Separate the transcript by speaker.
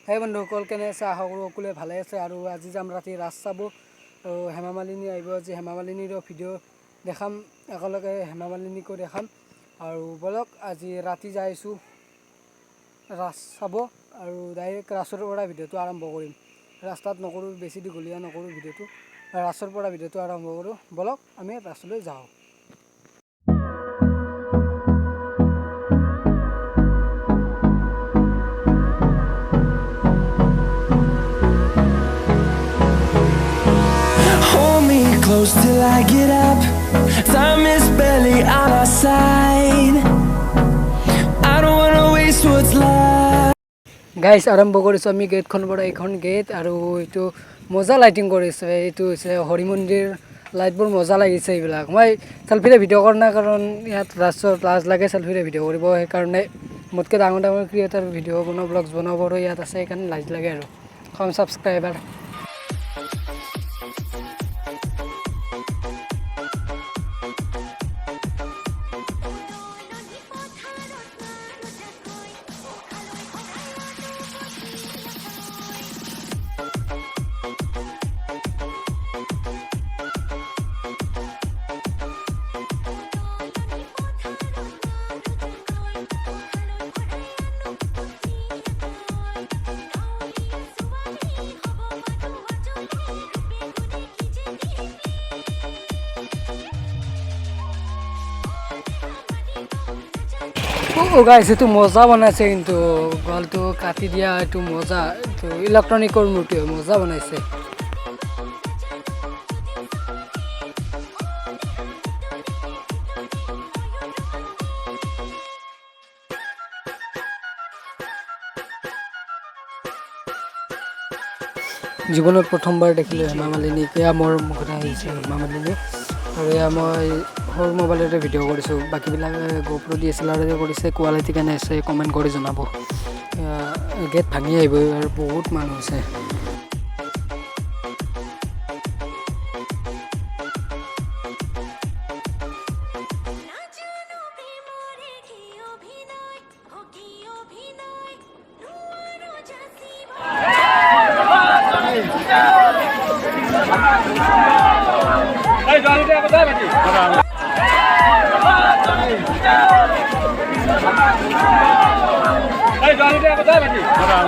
Speaker 1: Hey বন্ধুসকল কেনে আছে আশা কৰো সকলোৱে ভালে আছে আৰু আজি যাম ৰাতি ৰাস চাব আৰু হেমামালিনী আহিব আজি হেমামালিনীৰ ভিডিঅ' দেখাম একেলগে হেমামালিনীকো দেখাম আৰু বলক আজি ৰাতি যাইছো ৰাস চাব আৰু ডাইৰেক্ট ৰাসৰ পৰা ভিডিঅ'টো আৰম্ভ কৰিম ৰাস্তাত নকৰো বেছি দীঘলীয়া নকৰো ভিডিঅ'টো ৰাসৰ পৰা ভিডিঅ'টো আৰম্ভ কৰো বলক আমি ৰাসলৈ যাওঁ
Speaker 2: Close till I get up. Time is barely on our side. I don't wanna waste what's left.
Speaker 1: Guys, আৰম্ভ কৰিছো আমি গেটখন পৰা এখন গেট আৰু এটো মজা লাইটিং কৰিছে এটো হৈছে হৰি মন্দিৰ লাইটবোৰ মজা লাগিছে এইবিলাক মই সেলফিৰে ভিডিঅ' কৰনা কাৰণ ইয়াত ৰাস্তাৰ লাজ লাগে সেলফিৰে ভিডিঅ' কৰিব সেই কাৰণে মতকে ডাঙৰ ডাঙৰ ক্ৰিয়েটৰ ভিডিঅ' বনাব ব্লগছ বনাব ইয়াত আছে এই কাৰণে লাজ লাগে আৰু কম subscriber Oh guys, itu moza banaise kintu galto kati dia itu moza itu electronic or murti moza banaise জীবনত প্ৰথমবাৰ দেখিলে হেমামালিনী কে মোৰ মুখত আহিছে হেমামালিনী আৰু এয়া মই হৰ মোবাইলতে ভিডিঅ' কৰিছোঁ বাকীবিলাক গোপ্ৰ DSLR কৰিছে কোৱালিটি কেনে আছে কমেণ্ট কৰি জনাব গেট ভাঙি আহিব আৰু বহুত মানুহ আছে
Speaker 3: Hey, Johnny, apa dah macam? Hey, Johnny, apa dah macam?